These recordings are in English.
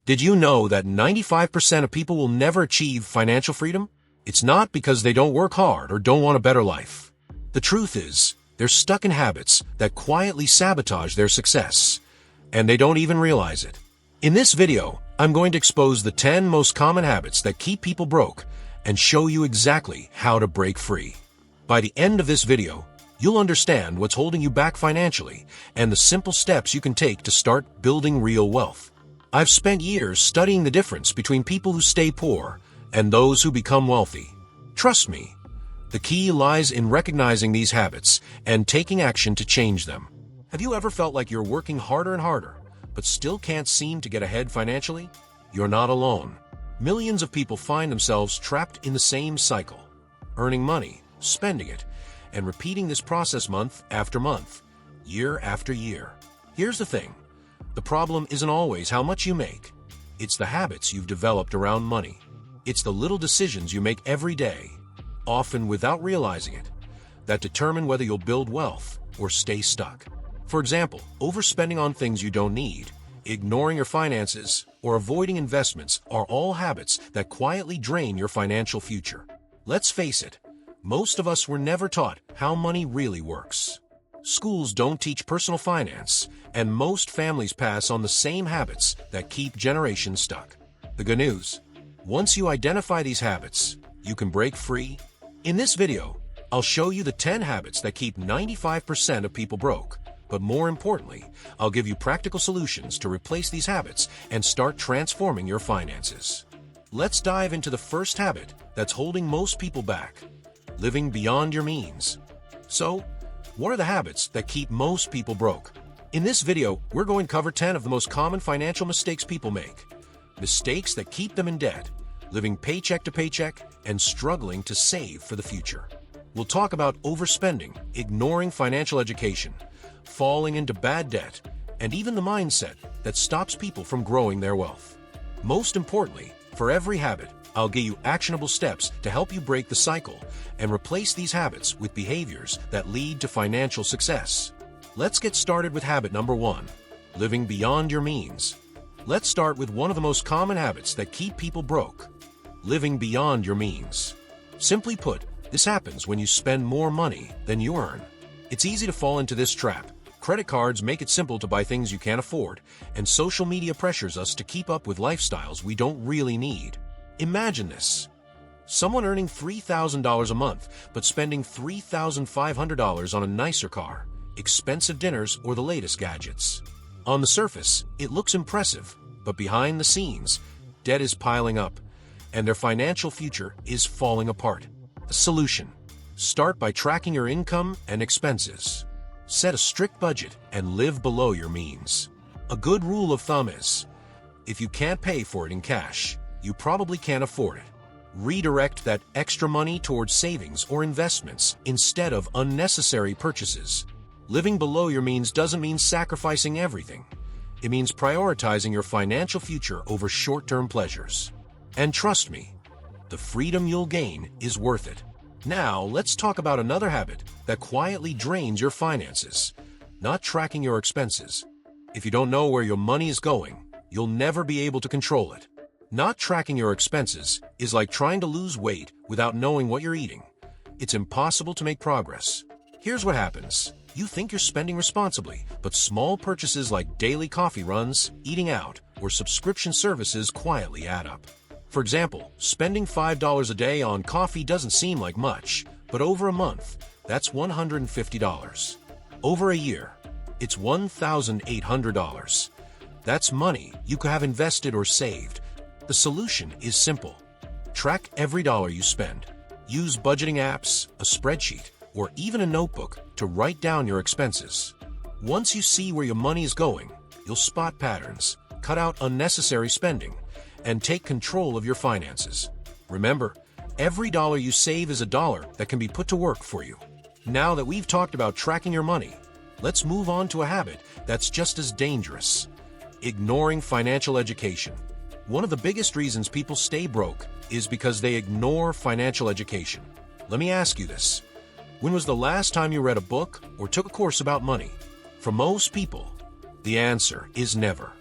Did you know that 95% of people will never achieve financial freedom? It's not because they don't work hard or don't want a better life. The truth is, they're stuck in habits that quietly sabotage their success, and they don't even realize it. In this video, I'm going to expose the 10 most common habits that keep people broke and show you exactly how to break free. By the end of this video, you'll understand what's holding you back financially and the simple steps you can take to start building real wealth. I've spent years studying the difference between people who stay poor and those who become wealthy. Trust me, the key lies in recognizing these habits and taking action to change them. Have you ever felt like you're working harder and harder, but still can't seem to get ahead financially? You're not alone. Millions of people find themselves trapped in the same cycle, earning money, spending it, and repeating this process month after month, year after year. Here's the thing. The problem isn't always how much you make. It's the habits you've developed around money. It's the little decisions you make every day, often without realizing it, that determine whether you'll build wealth or stay stuck. For example, overspending on things you don't need, ignoring your finances, or avoiding investments are all habits that quietly drain your financial future. Let's face it, most of us were never taught how money really works. Schools don't teach personal finance, and most families pass on the same habits that keep generations stuck. The good news: once you identify these habits, you can break free. In this video, I'll show you the 10 habits that keep 95% of people broke. But more importantly, I'll give you practical solutions to replace these habits and start transforming your finances. Let's dive into the first habit that's holding most people back: living beyond your means. So, what are the habits that keep most people broke? In this video, we're going to cover 10 of the most common financial mistakes people make. Mistakes that keep them in debt, living paycheck to paycheck, and struggling to save for the future. We'll talk about overspending, ignoring financial education, falling into bad debt, and even the mindset that stops people from growing their wealth. Most importantly, for every habit, I'll give you actionable steps to help you break the cycle and replace these habits with behaviors that lead to financial success. Let's get started with habit number 1, living beyond your means. Let's start with one of the most common habits that keep people broke: living beyond your means. Simply put, this happens when you spend more money than you earn. It's easy to fall into this trap. Credit cards make it simple to buy things you can't afford, and social media pressures us to keep up with lifestyles we don't really need. Imagine this. Someone earning $3,000 a month, but spending $3,500 on a nicer car, expensive dinners, or the latest gadgets. On the surface, it looks impressive, but behind the scenes, debt is piling up, and their financial future is falling apart. The solution: start by tracking your income and expenses. Set a strict budget and live below your means. A good rule of thumb is, if you can't pay for it in cash, you probably can't afford it. Redirect that extra money towards savings or investments instead of unnecessary purchases. Living below your means doesn't mean sacrificing everything. It means prioritizing your financial future over short-term pleasures. And trust me, the freedom you'll gain is worth it. Now, let's talk about another habit that quietly drains your finances: not tracking your expenses. If you don't know where your money is going, you'll never be able to control it. Not tracking your expenses is like trying to lose weight without knowing what you're eating. It's impossible to make progress. Here's what happens. You think you're spending responsibly, but small purchases like daily coffee runs, eating out, or subscription services quietly add up. For example, spending $5 a day on coffee doesn't seem like much, but over a month, that's $150. Over a year, it's $1,800. That's money you could have invested or saved. The solution is simple. Track every dollar you spend. Use budgeting apps, a spreadsheet, or even a notebook to write down your expenses. Once you see where your money is going, you'll spot patterns, cut out unnecessary spending, and take control of your finances. Remember, every dollar you save is a dollar that can be put to work for you. Now that we've talked about tracking your money, let's move on to a habit that's just as dangerous: ignoring financial education. One of the biggest reasons people stay broke is because they ignore financial education. Let me ask you this. When was the last time you read a book or took a course about money? For most people, the answer is never.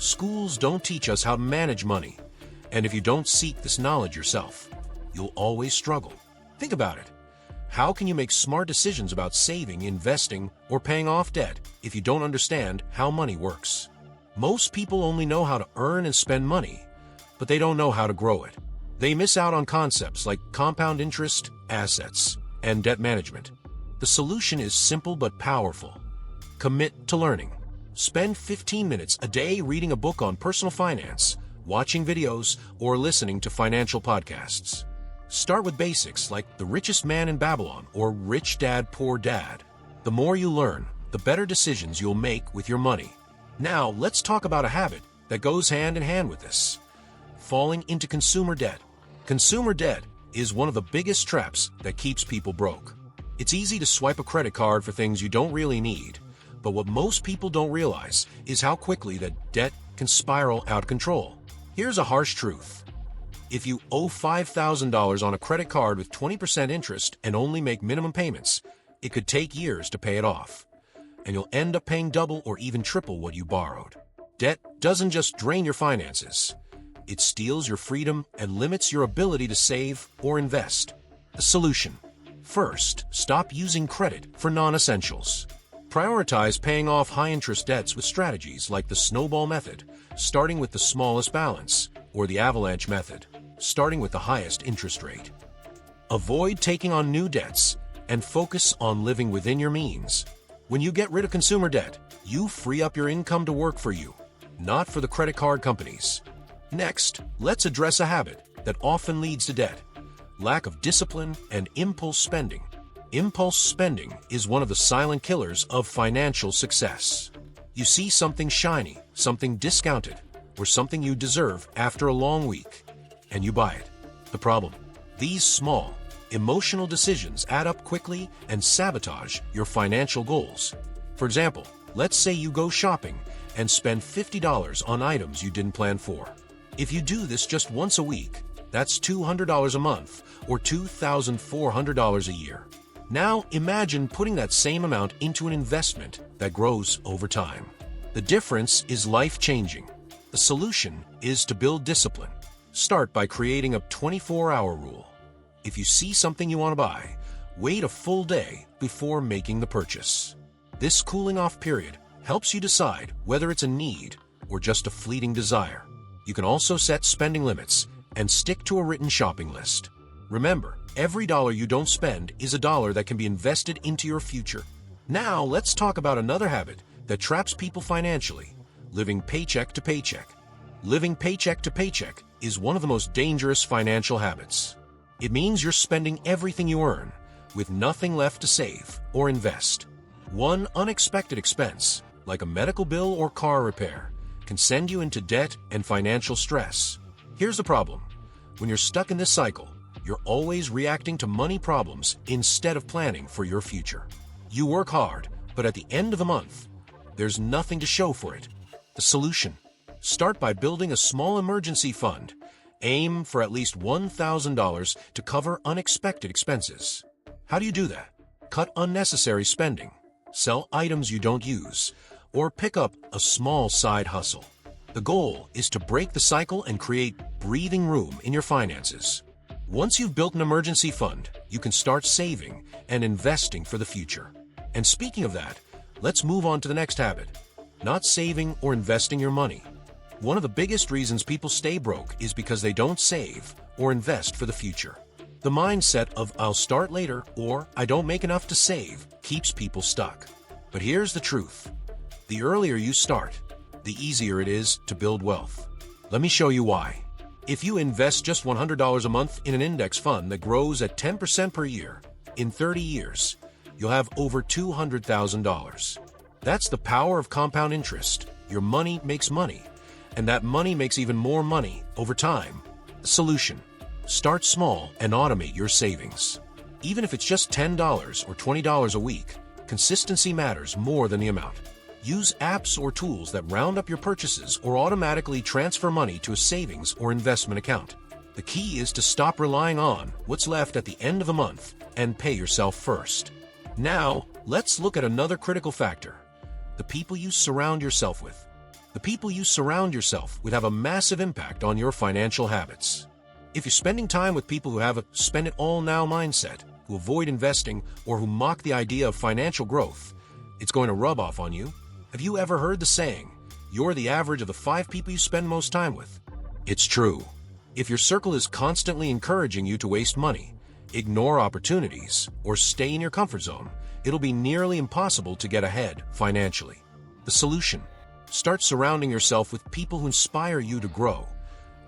Schools don't teach us how to manage money, and if you don't seek this knowledge yourself, you'll always struggle. Think about it. How can you make smart decisions about saving, investing, or paying off debt if you don't understand how money works? Most people only know how to earn and spend money, but they don't know how to grow it. They miss out on concepts like compound interest, assets, and debt management. The solution is simple but powerful. Commit to learning. Spend 15 minutes a day reading a book on personal finance, watching videos, or listening to financial podcasts. Start with basics like The Richest Man in Babylon or Rich Dad, Poor Dad. The more you learn, the better decisions you'll make with your money. Now, let's talk about a habit that goes hand in hand with this. Falling into consumer debt. Consumer debt is one of the biggest traps that keeps people broke. It's easy to swipe a credit card for things you don't really need, but what most people don't realize is how quickly that debt can spiral out of control. Here's a harsh truth. If you owe $5,000 on a credit card with 20% interest and only make minimum payments, it could take years to pay it off, and you'll end up paying double or even triple what you borrowed. Debt doesn't just drain your finances. It steals your freedom and limits your ability to save or invest. The solution. First, stop using credit for non-essentials. Prioritize paying off high-interest debts with strategies like the snowball method, starting with the smallest balance, or the avalanche method, starting with the highest interest rate. Avoid taking on new debts and focus on living within your means. When you get rid of consumer debt, you free up your income to work for you, not for the credit card companies. Next, let's address a habit that often leads to debt: lack of discipline and impulse spending. Impulse spending is one of the silent killers of financial success. You see something shiny, something discounted, or something you deserve after a long week, and you buy it. The problem? These small, emotional decisions add up quickly and sabotage your financial goals. For example, let's say you go shopping and spend $50 on items you didn't plan for. If you do this just once a week, that's $200 a month or $2,400 a year. Now imagine putting that same amount into an investment that grows over time. The difference is life-changing. The solution is to build discipline. Start by creating a 24-hour rule. If you see something you want to buy, wait a full day before making the purchase. This cooling-off period helps you decide whether it's a need or just a fleeting desire. You can also set spending limits and stick to a written shopping list. Remember, every dollar you don't spend is a dollar that can be invested into your future. Now, let's talk about another habit that traps people financially: living paycheck to paycheck. Living paycheck to paycheck is one of the most dangerous financial habits. It means you're spending everything you earn, with nothing left to save or invest. One unexpected expense, like a medical bill or car repair, can send you into debt and financial stress. Here's the problem. When you're stuck in this cycle, you're always reacting to money problems instead of planning for your future. You work hard, but at the end of the month, there's nothing to show for it. The solution: start by building a small emergency fund. Aim for at least $1,000 to cover unexpected expenses. How do you do that? Cut unnecessary spending, sell items you don't use, or pick up a small side hustle. The goal is to break the cycle and create breathing room in your finances. Once you've built an emergency fund, you can start saving and investing for the future. And speaking of that, let's move on to the next habit: not saving or investing your money. One of the biggest reasons people stay broke is because they don't save or invest for the future. The mindset of "I'll start later" or "I don't make enough to save" keeps people stuck. But here's the truth. The earlier you start, the easier it is to build wealth. Let me show you why. If you invest just $100 a month in an index fund that grows at 10% per year, in 30 years, you'll have over $200,000. That's the power of compound interest. Your money makes money, and that money makes even more money over time. The solution: start small and automate your savings. Even if it's just $10 or $20 a week, consistency matters more than the amount. Use apps or tools that round up your purchases or automatically transfer money to a savings or investment account. The key is to stop relying on what's left at the end of the month and pay yourself first. Now, let's look at another critical factor: the people you surround yourself with. The people you surround yourself with have a massive impact on your financial habits. If you're spending time with people who have a spend-it-all-now mindset, who avoid investing, or who mock the idea of financial growth, it's going to rub off on you. Have you ever heard the saying, "You're the average of the 5 people you spend most time with"? It's true. If your circle is constantly encouraging you to waste money, ignore opportunities, or stay in your comfort zone, it'll be nearly impossible to get ahead financially. The solution: start surrounding yourself with people who inspire you to grow,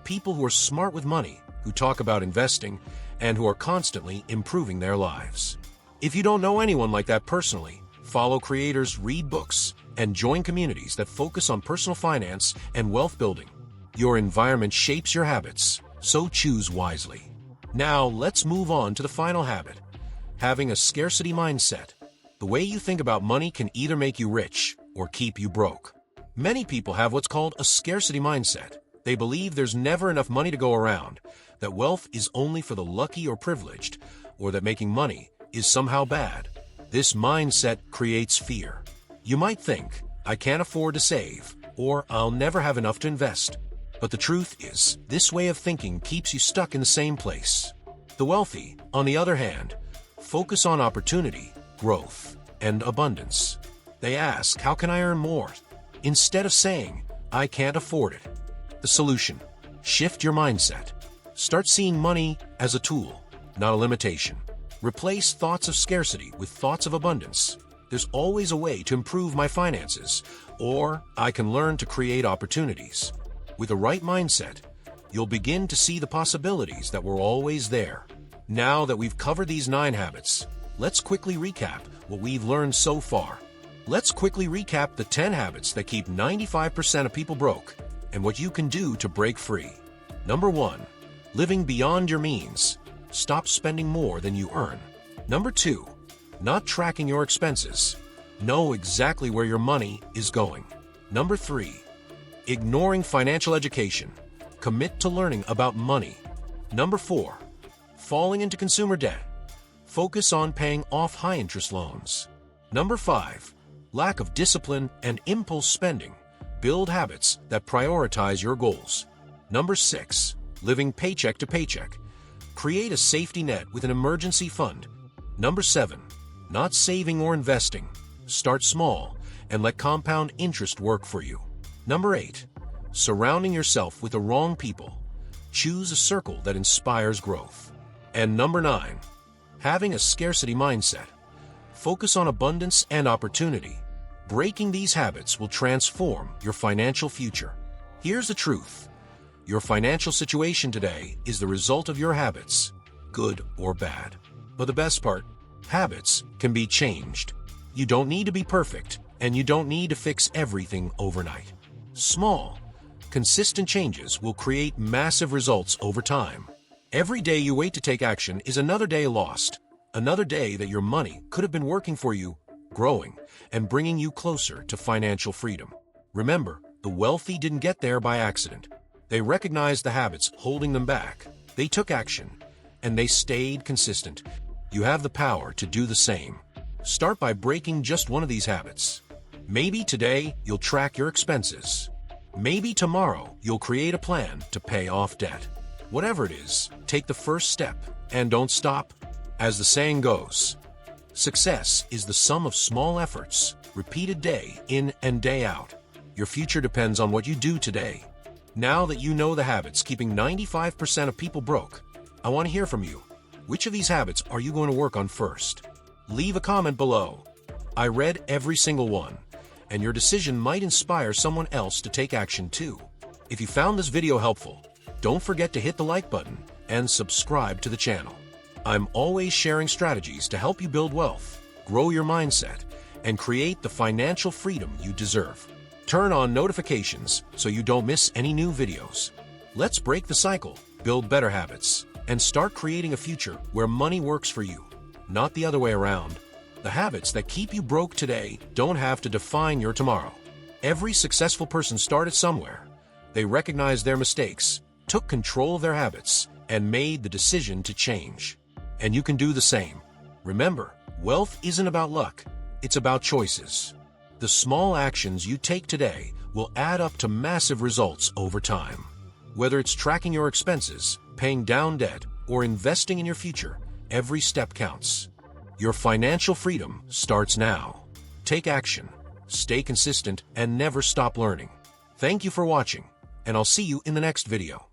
people who are smart with money, who talk about investing, and who are constantly improving their lives. If you don't know anyone like that personally, follow creators, read books, and join communities that focus on personal finance and wealth building. Your environment shapes your habits, so choose wisely. Now, let's move on to the final habit: having a scarcity mindset. The way you think about money can either make you rich or keep you broke. Many people have what's called a scarcity mindset. They believe there's never enough money to go around, that wealth is only for the lucky or privileged, or that making money is somehow bad. This mindset creates fear. You might think, "I can't afford to save," or "I'll never have enough to invest." But the truth is, this way of thinking keeps you stuck in the same place. The wealthy, on the other hand, focus on opportunity, growth, and abundance. They ask, "How can I earn more?" instead of saying, "I can't afford it." The solution: shift your mindset. Start seeing money as a tool, not a limitation. Replace thoughts of scarcity with thoughts of abundance. "There's always a way to improve my finances," or "I can learn to create opportunities." With the right mindset, you'll begin to see the possibilities that were always there. Now that we've covered these 9 habits, let's quickly recap what we've learned so far. Let's quickly recap the 10 habits that keep 95% of people broke and what you can do to break free. Number 1, living beyond your means. Stop spending more than you earn. Number 2, not tracking your expenses. Know exactly where your money is going. Number 3, ignoring financial education. Commit to learning about money. Number 4, falling into consumer debt. Focus on paying off high-interest loans. Number 5, lack of discipline and impulse spending. Build habits that prioritize your goals. Number 6, living paycheck to paycheck. Create a safety net with an emergency fund. Number 7, not saving or investing. Start small and let compound interest work for you. Number 8, surrounding yourself with the wrong people. Choose a circle that inspires growth. And number 9, having a scarcity mindset. Focus on abundance and opportunity. Breaking these habits will transform your financial future. Here's the truth: your financial situation today is the result of your habits, good or bad. But the best part, habits can be changed. You don't need to be perfect, and you don't need to fix everything overnight. Small, consistent changes will create massive results over time. Every day you wait to take action is another day lost, another day that your money could have been working for you, growing, and bringing you closer to financial freedom. Remember, the wealthy didn't get there by accident. They recognized the habits holding them back. They took action, and they stayed consistent. You have the power to do the same. Start by breaking just one of these habits. Maybe today you'll track your expenses. Maybe tomorrow you'll create a plan to pay off debt. Whatever it is, take the first step and don't stop. As the saying goes, success is the sum of small efforts, repeated day in and day out. Your future depends on what you do today. Now that you know the habits keeping 95% of people broke, I want to hear from you. Which of these habits are you going to work on first? Leave a comment below. I read every single one, and your decision might inspire someone else to take action too. If you found this video helpful, don't forget to hit the like button and subscribe to the channel. I'm always sharing strategies to help you build wealth, grow your mindset, and create the financial freedom you deserve. Turn on notifications so you don't miss any new videos. Let's break the cycle, build better habits, and start creating a future where money works for you, not the other way around. The habits that keep you broke today don't have to define your tomorrow. Every successful person started somewhere. They recognized their mistakes, took control of their habits, and made the decision to change. And you can do the same. Remember, wealth isn't about luck, it's about choices. The small actions you take today will add up to massive results over time. Whether it's tracking your expenses, paying down debt, or investing in your future, every step counts. Your financial freedom starts now. Take action, stay consistent, and never stop learning. Thank you for watching, and I'll see you in the next video.